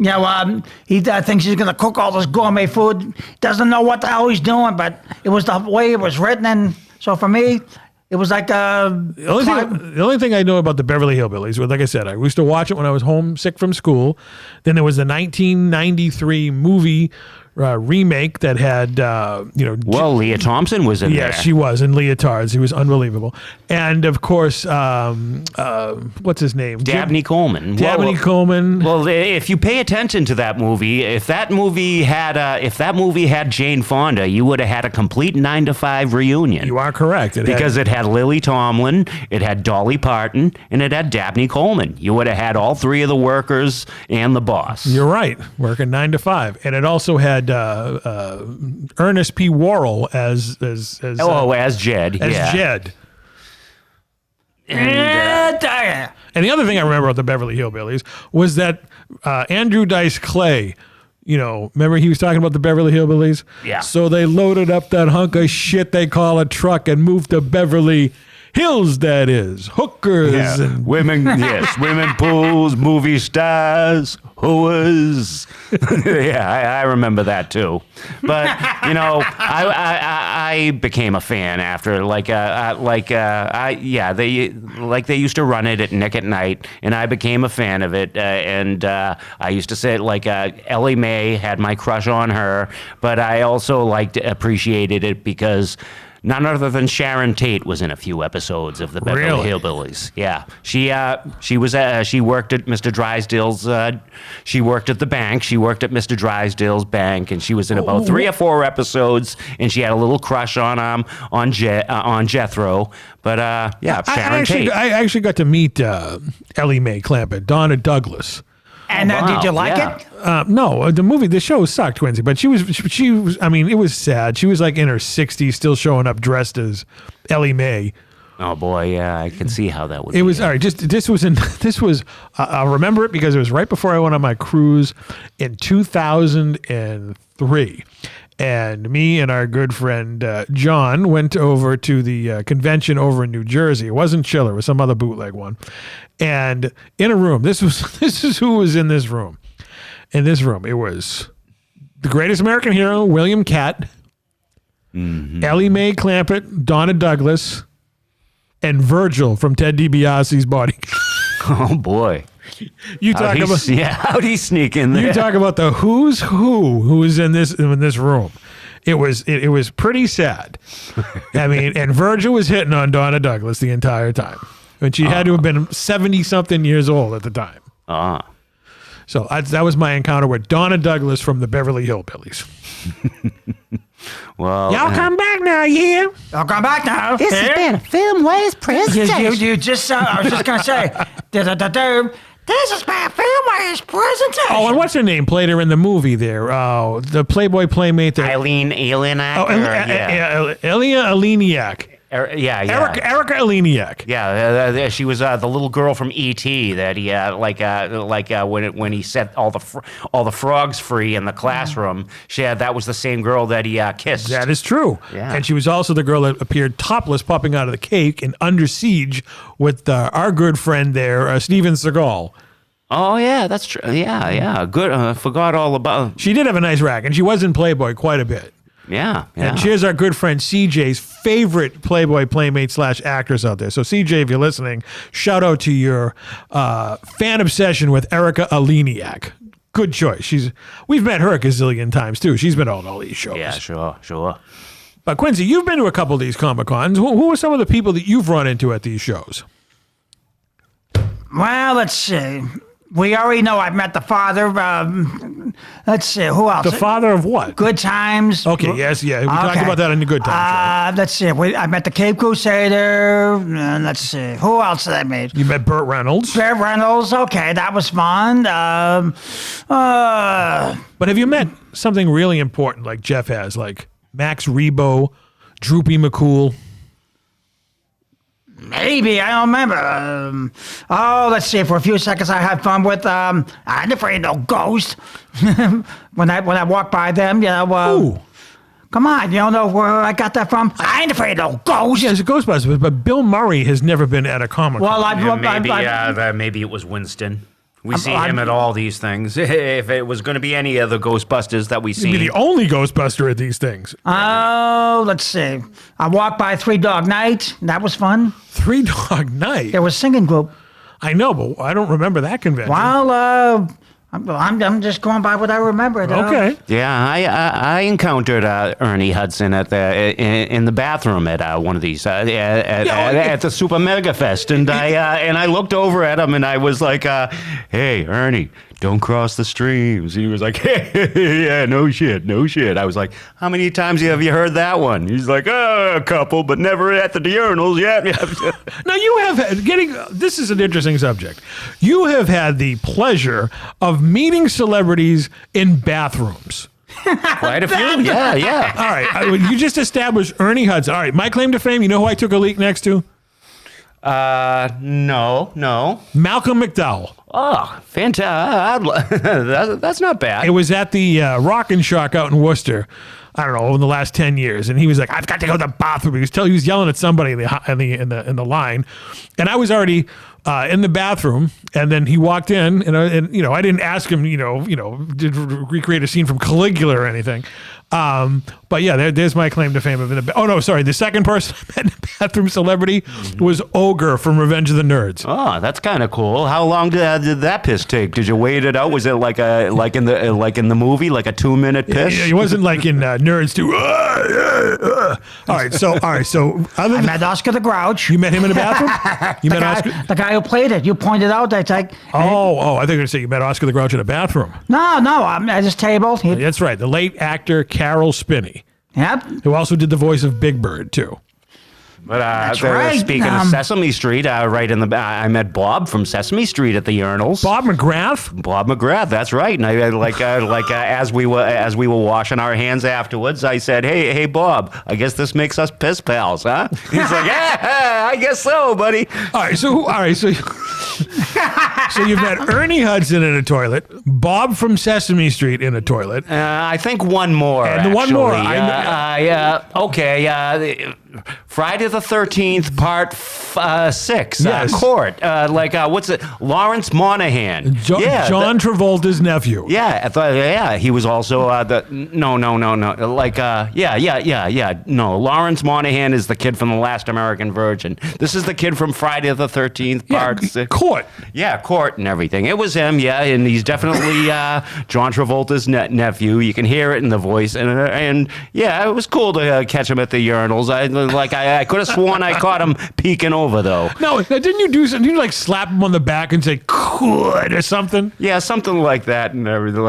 he thinks he's gonna cook all this gourmet food. Doesn't know what the hell he's doing, but it was the way it was written, and so for me, it was like The only thing I know about the Beverly Hillbillies was, like I said, I used to watch it when I was homesick from school. Then there was the 1993 movie remake that had, Well, Leah Thompson was in there. yeah, she was in leotards. He was unbelievable. And of course, what's his name? Dabney Coleman. Dabney Coleman. Well, if you pay attention to that movie, if that movie had Jane Fonda, you would have had a complete 9 to 5 reunion. You are correct. Because it had Lily Tomlin, it had Dolly Parton, and it had Dabney Coleman. You would have had all three of the workers and the boss. You're right. Working 9 to 5. And it also had Ernest P. Worrell as Jed. As Jed. And And the other thing I remember about the Beverly Hillbillies was that Andrew Dice Clay, remember he was talking about the Beverly Hillbillies? Yeah. So they loaded up that hunk of shit they call a truck and moved to Beverly Hills, that is. Hookers and Women, yes, women pools, movie stars, whores. Yeah, I remember that too. But I became a fan after they used to run it at Nick at Night, and I became a fan of it. And I used to say Ellie Mae had my crush on her, but I also appreciated it because none other than Sharon Tate was in a few episodes of the Beverly Hillbillies. Yeah, she worked at Mr. Drysdale's. She worked at the bank. She worked at Mr. Drysdale's bank, and she was in about 3 or 4 episodes. And she had a little crush on Jethro. But Sharon Tate. I actually got to meet Ellie Mae Clampett, Donna Douglas. And did you like it? No, the show sucked, Quincy. But she was. I mean, it was sad. She was in her 60s, still showing up dressed as Ellie Mae. Oh boy, yeah, I can see how that would. It was all right. This was. I'll remember it because it was right before I went on my cruise in 2003. And me and our good friend John went over to the convention over in New Jersey. It wasn't Chiller, it was some other bootleg one. And in a room, this is who was in this room. In this room, it was the greatest American hero, William Catt, Ellie Mae Clampett, Donna Douglas, and Virgil from Ted DiBiase's Body. Oh boy. How'd he sneak in there? You talk about the who's who is in this room. It was pretty sad. I mean, and Virgil was hitting on Donna Douglas the entire time. And she had to have been 70-something years old at the time. So that was my encounter with Donna Douglas from the Beverly Hillbillies. Well, y'all come back now, yeah? Y'all come back now. This has been a Filmways presentation. You just, I was just going to say, this has been a Filmways presentation. Oh, and what's her name? Played her in the movie there. The Playboy Playmate there. Eileen Aleniak. Elia Aleniak. Erica Aleniak. Yeah, she was the little girl from E.T. that he when he set all the frogs free in the classroom. That was the same girl that he kissed. That is true. Yeah. And she was also the girl that appeared topless, popping out of the cake in Under Siege with our good friend there, Steven Seagal. Oh yeah, that's true. Yeah. Good. Forgot all about. She did have a nice rack, and she was in Playboy quite a bit. Yeah. And here's our good friend CJ's favorite Playboy Playmate / actress out there. So CJ, if you're listening, shout out to your fan obsession with Erica Aleniak. Good choice. We've met her a gazillion times too. She's been on all these shows. Yeah, sure. But Quincy, you've been to a couple of these Comic-Cons. Who are some of the people that you've run into at these shows? Well, let's see. We already know I've met the father. Let's see, who else? The father of what? Good Times. Okay, yes, yeah. We talked about that in the Good Times show. Let's see. I met the Cape Crusader. Let's see. Who else did I meet? You met Burt Reynolds. Burt Reynolds. Okay, that was fun. But have you met something really important like Jeff has, like Max Rebo, Droopy McCool? Maybe, I don't remember. Let's see. For a few seconds, I had fun with. I ain't afraid of no ghost. when I walk by them, Ooh. Come on, you don't know where I got that from? I ain't afraid of no ghost. Yeah, it's a Ghostbusters, but Bill Murray has never been at a Comic-Con. Well, maybe it was Winston. We see him at all these things. If it was going to be any other Ghostbusters that we see, he'd be the only Ghostbuster at these things. Oh, let's see. I walked by Three Dog Night. That was fun. Three Dog Night? There was a singing group. I know, but I don't remember that convention. Well, I'm just going by what I remember. Though. Okay. Yeah, I encountered Ernie Hudson in the bathroom at one of these at the Super Mega Fest, and I looked over at him and I was like, "Hey, Ernie, don't cross the streams." And he was like, "Hey, yeah, no shit." I was like, "How many times have you heard that one?" He's like, "Oh, a couple, but never at the urinals yet." Now you have this is an interesting subject. You have had the pleasure of meeting celebrities in bathrooms. Quite a few, yeah. All right, you just established Ernie Hudson. All right, my claim to fame. You know who I took a leak next to? No. Malcolm McDowell. Oh, fantastic. That's not bad. It was at the Rockin' Shock out in Worcester. I don't know, in the last 10 years, and he was like, "I've got to go to the bathroom." He was yelling at somebody in the line, and I was already in the bathroom, and then he walked in, and I didn't ask him, did recreate a scene from Caligula or anything. But yeah, there's my claim to fame. The second person I met in the bathroom celebrity was Ogre from Revenge of the Nerds. Oh, that's kind of cool. How long did that piss take? Did you wait it out? Was it like in the movie, like a 2-minute piss? Yeah, it wasn't like in Nerds too. All right. So other I than met Oscar the Grouch. you met him in the bathroom. You met Oscar. The guy who played it. You pointed out that like. Oh! I think you were going to say you met Oscar the Grouch in a bathroom. No, I'm at his table. That's right. The late actor Carol Spinney, Yep. who also did the voice of Big Bird too. But That's right. Speaking of Sesame Street, I met Bob from Sesame Street at the urinals. Bob McGrath. Bob McGrath, that's right. And I as we were washing our hands afterwards, I said, "Hey, Bob, I guess this makes us piss pals, huh?" He's like, "Yeah, I guess so, buddy." All right. So you've met Ernie Hudson in a toilet, Bob from Sesame Street in a toilet. I think one more. And one more. Okay. Friday the 13th, part 6. Yes. Court. What's it? Lawrence Monahan. John Travolta's nephew. Yeah, he was also no. No, Lawrence Monahan is the kid from The Last American Virgin. This is the kid from Friday the 13th, part 6. Court. Yeah, Court and everything. It was him, yeah, and he's definitely John Travolta's nephew. You can hear it in the voice, and yeah, it was cool to catch him at the urinals. I could have sworn I caught him peeking over though. No, didn't you do something? Didn't you like slap him on the back and say "could" or something? Yeah, something like that, and everything.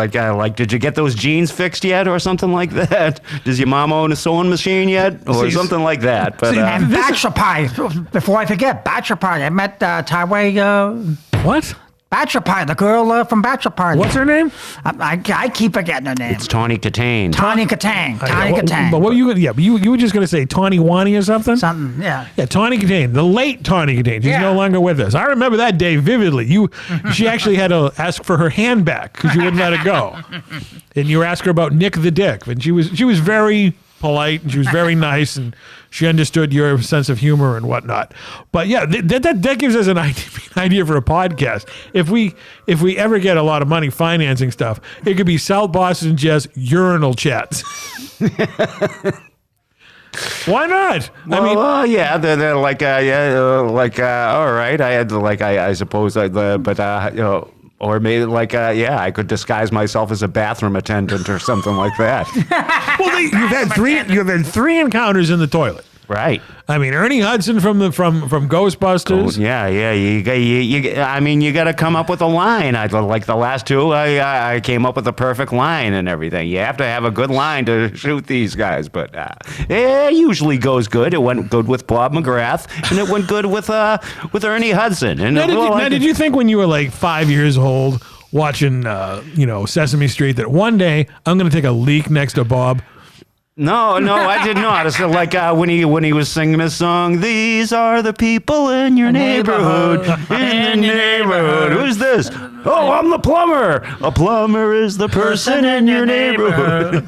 Did you get those jeans fixed yet, or something like that? Does your mom own a sewing machine yet, or something like that? But And Bachelor Pie. Before I forget, Bachelor Pie. I met Tyway. What? Bachelor Pie, the girl from Bachelor Party. What's her name? I keep forgetting her name. it's Tawny Katane. Tawny Katane. Tawny Katane. But what you were just going to say Tawny Wani or something? Something, yeah. Yeah, Tawny Katane, the late Tawny Katane. She's Yeah. no longer with us. I remember that day vividly. She actually had to ask for her hand back because you wouldn't let it go. And you asked her about Nick the Dick, and she was very polite and she was very nice and she understood your sense of humor and whatnot. But yeah, that gives us an idea for a podcast. If we ever get a lot of money financing stuff, it could be South Boston Jazz urinal chats. Why not? Well, yeah, they're all right. I had I suppose, or maybe I could disguise myself as a bathroom attendant or something like that. Well, you've had three encounters in the toilet. Right. I mean, Ernie Hudson from Ghostbusters. Yeah. You got to come up with a line. Like the last two, I came up with a perfect line and everything. You have to have a good line to shoot these guys, but it usually goes good. It went good with Bob McGrath, and it went good with Ernie Hudson. And did you think when you were like 5 years old watching Sesame Street that one day I'm going to take a leak next to Bob? No, I did not. It's like when he was singing his song, "These are the people in your neighborhood, in your neighborhood." Who's this? Oh, I'm the plumber. A plumber is the person in your neighborhood.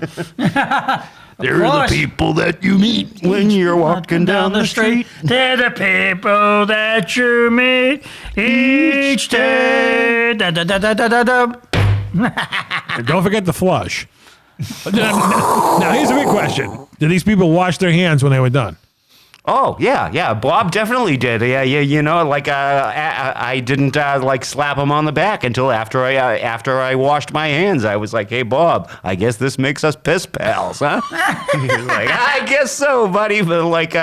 They're the people that you meet when you're walking down the street. They're the people that you meet each day. Da, da, da, da, da, da. Don't forget the flush. Now, here's a big question. Did these people wash their hands when they were done? Oh yeah. Bob definitely did. Yeah. Like I didn't like slap him on the back until after I washed my hands. I was like, "Hey Bob, I guess this makes us piss pals, huh?" He's like, "I guess so, buddy." But like,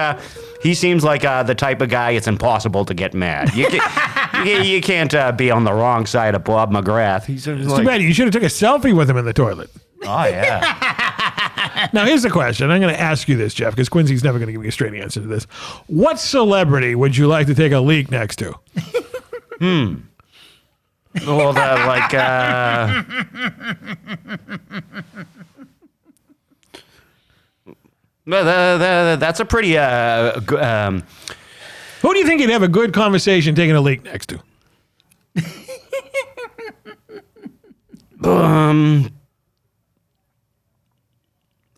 he seems like the type of guy it's impossible to get mad. You can't be on the wrong side of Bob McGrath. He's Too bad. You should have took a selfie with him in the toilet. Oh yeah. Now, here's the question. I'm going to ask you this, Jeff, because Quincy's never going to give me a straight answer to this. What celebrity would you like to take a leak next to? Well, that's a pretty good. Who do you think you'd have a good conversation taking a leak next to?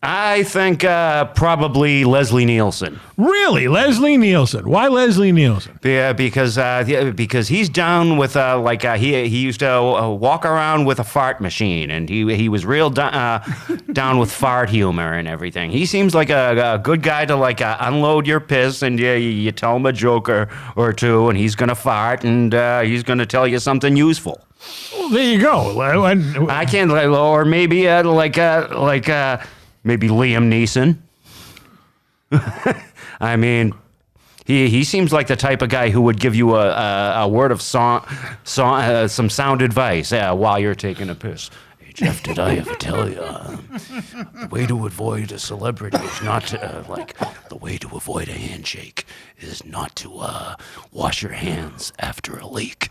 I think probably Leslie Nielsen. Really? Leslie Nielsen. Why Leslie Nielsen? Yeah, because he's down with he used to walk around with a fart machine, and he was real down with fart humor and everything. He seems like a good guy to unload your piss, and you tell him a joke or two, and he's gonna fart, and he's gonna tell you something useful. Well, there you go. I can't, or maybe maybe Liam Neeson. I mean, he seems like the type of guy who would give you a word of some sound advice while you're taking a piss. Hey Jeff, did I ever tell you the way to avoid a celebrity is not the way to avoid a handshake is not to wash your hands after a leak.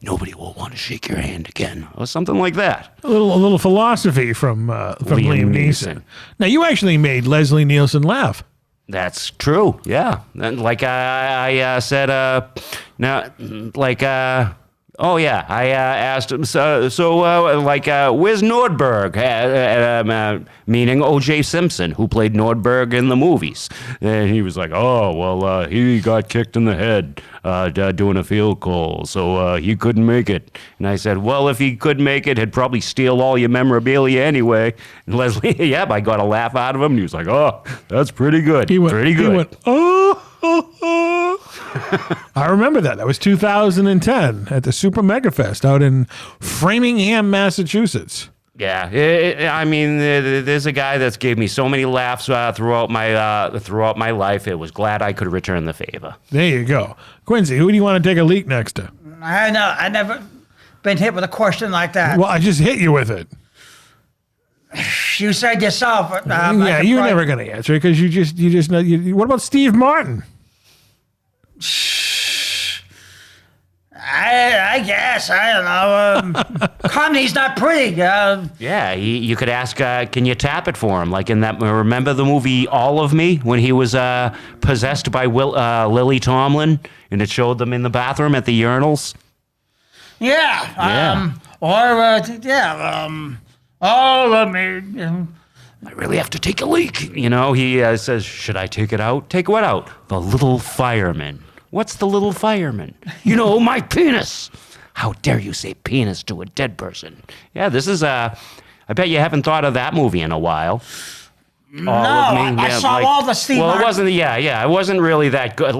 Nobody will want to shake your hand again, or something like that. A little philosophy from Liam Neeson. Now, you actually made Leslie Nielsen laugh. That's true. Yeah, and like I said, oh yeah, I asked him. Where's Nordberg? Meaning O.J. Simpson, who played Nordberg in the movies. And he was like, "Oh well, he got kicked in the head doing a field goal, so he couldn't make it." And I said, "Well, if he could make it, he'd probably steal all your memorabilia anyway." And Leslie, I got a laugh out of him. And he was like, "Oh, that's pretty good. Pretty good." He went, oh. I remember that. That was 2010 at the Super Mega Fest out in Framingham, Massachusetts. Yeah, there's a guy that's gave me so many laughs throughout my life. It was glad I could return the favor. There you go. Quincy, who do you want to take a leak next to? I know. I never been hit with a question like that. Well, I just hit you with it. You said yourself. You're never going to answer it because you just know. What about Steve Martin? I guess. I don't know. Comedy's not pretty. Yeah, you could ask, can you tap it for him? Like in that, remember the movie All of Me when he was possessed by Lily Tomlin and it showed them in the bathroom at the urinals? Yeah. All of me. I really have to take a leak. He says, should I take it out? Take what out? The little fireman. What's the little fireman? My penis. How dare you say penis to a dead person? Yeah, this is, I bet you haven't thought of that movie in a while. No, I saw all the Steve Martin. It wasn't, it wasn't really that good.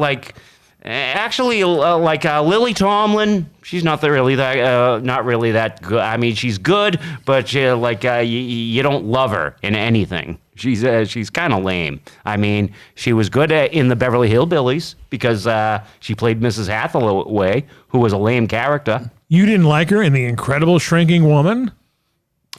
Actually, Lily Tomlin, she's not really that good. I mean, she's good, but you don't love her in anything. She's kind of lame. I mean, she was good in the Beverly Hillbillies because she played Mrs. Hathaway, who was a lame character. You didn't like her in The Incredible Shrinking Woman?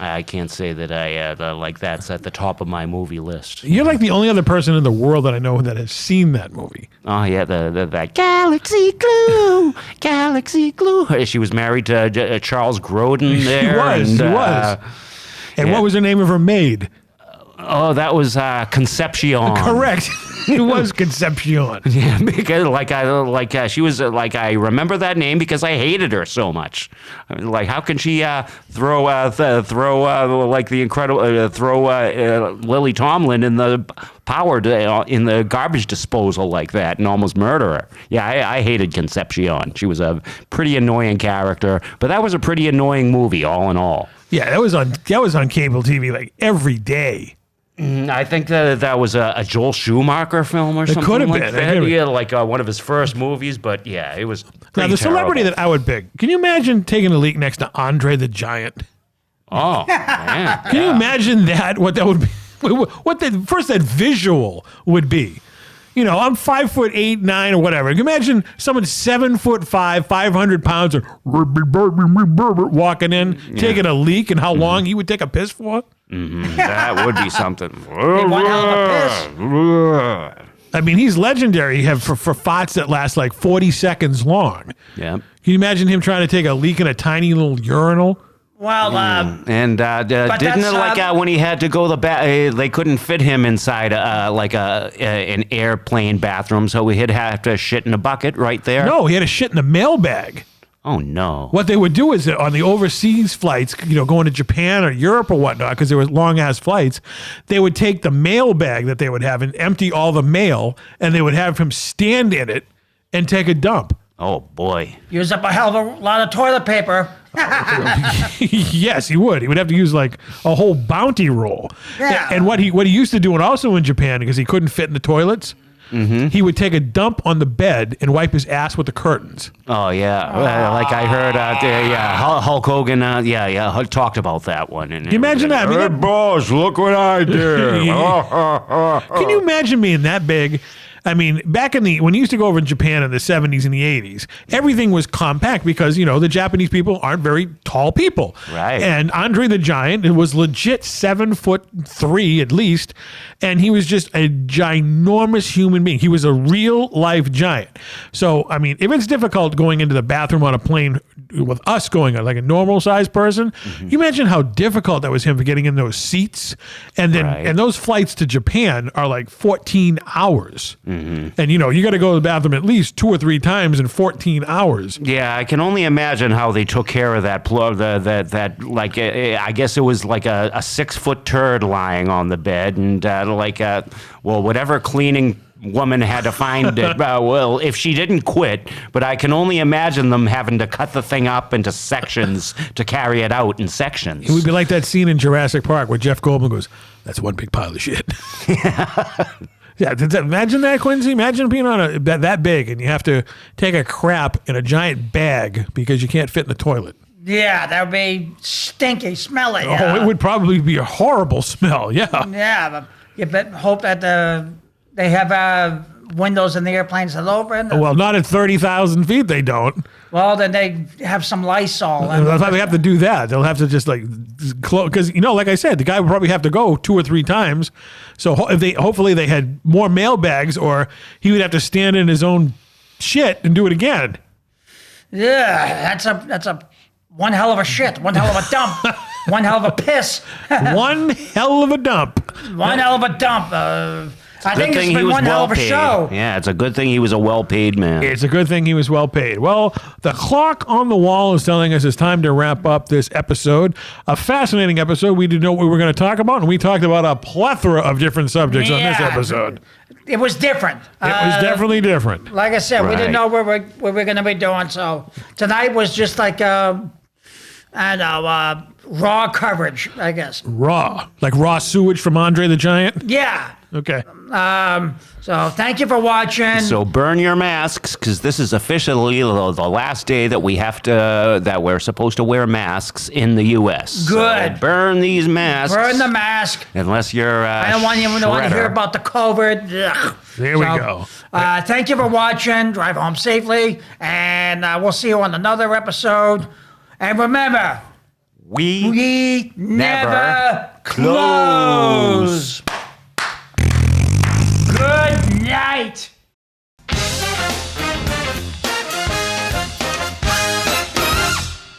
I can't say that I that's at the top of my movie list. You're like the only other person in the world that I know that has seen that movie. Oh yeah, that Galaxy Glue, Galaxy Glue. She was married to Charles Grodin there. She was. And what was the name of her maid? Oh, that was Concepcion. Correct. It was Concepcion. Yeah, because she was I remember that name because I hated her so much. I mean, how can she throw Lily Tomlin in the in the garbage disposal like that and almost murder her? Yeah, I hated Concepcion. She was a pretty annoying character, but that was a pretty annoying movie all in all. Yeah, that was on cable TV every day. I think that was a Joel Schumacher film or something could have like been. that. Yeah, like one of his first movies, but yeah, it was Now, the celebrity that I would pick, can you imagine taking a leak next to Andre the Giant? Oh, man. Can you imagine that? What that would be? What that visual would be? You know, I'm 5'8", 9", or whatever. Can you imagine someone 7'5", 500 pounds, or walking in, taking a leak, and how long he would take a piss for? That would be something. One hell of a piss. I mean, he's legendary for farts that last like 40 seconds long. Yeah. Can you imagine him trying to take a leak in a tiny little urinal? Well, And didn't that's, it like when he had to go the they couldn't fit him inside an airplane bathroom, so he'd have to shit in a bucket right there? No, he had a shit in the mailbag. Oh, no. What they would do is that on the overseas flights, you know, going to Japan or Europe or whatnot, because there was long ass flights, they would take the mail bag that they would have and empty all the mail, and they would have him stand in it and take a dump. Oh, boy. use up a hell of a lot of toilet paper. Yes, he would. He would have to use like a whole bounty roll. Yeah. And what he used to do, and also in Japan, because he couldn't fit in the toilets, he would take a dump on the bed and wipe his ass with the curtains. Oh, yeah. Like I heard Hulk Hogan, talked about that one. And Can you imagine that? I mean, Hey, boss, look what I did. Can you imagine being that big? I mean, back when you used to go over in Japan in the 70s and the 80s, everything was compact because, you know, the Japanese people aren't very tall people. Right. And Andre the Giant was legit 7'3" at least. And he was just a ginormous human being. He was a real life giant. So, I mean, if it's difficult going into the bathroom on a plane with us going on like a normal sized person, you imagine how difficult that was him for getting in those seats. And then, Right. and those flights to Japan are like 14 hours. And you know, you got to go to the bathroom at least 2 or 3 times in 14 hours. Yeah, I can only imagine how they took care of that. I guess it was like a 6-foot turd lying on the bed, and whatever cleaning woman had to find it. Well, if she didn't quit, but I can only imagine them having to cut the thing up into sections to carry it out in sections. It would be like that scene in Jurassic Park where Jeff Goldblum goes, "That's one big pile of shit." Yeah, imagine that, Quincy. Imagine being on that big and you have to take a crap in a giant bag because you can't fit in the toilet. Yeah, that would be stinky, smelly. Oh, it would probably be a horrible smell. Yeah. Yeah, but you hope that they have windows in the airplanes that open. Well, not at 30,000 feet. They don't. Well, then they have some Lysol. That's why they have to do that. They'll have to just like close because like I said, the guy would probably have to go 2 or 3 times. So hopefully they had more mail bags, or he would have to stand in his own shit and do it again. Yeah, that's a one hell of a shit, one hell of a dump, one hell of a piss, One hell of a dump. one hell of a dump. I think it's he been was one hell of a well-paid. show. Yeah, it's a good thing he was a well-paid man. It's a good thing he was well paid. Well, the clock on the wall is telling us it's time to wrap up this episode. A fascinating episode. We didn't know what we were going to talk about, and we talked about a plethora of different subjects on this Yeah. episode. It was different. It was definitely different. Like I said, we Right. didn't know what we're going to be doing. So tonight was just like, raw coverage, I guess. Raw. Like raw sewage from Andre the Giant? Yeah. Okay. So thank you for watching. So burn your masks, because this is officially the last day that we're supposed to wear masks in the U.S. Good. So burn these masks. Burn the mask. Unless you're. I don't want anyone to hear about the COVID. Ugh. There we go. Thank you for watching. Drive home safely, and we'll see you on another episode. And remember, we never close. Good night.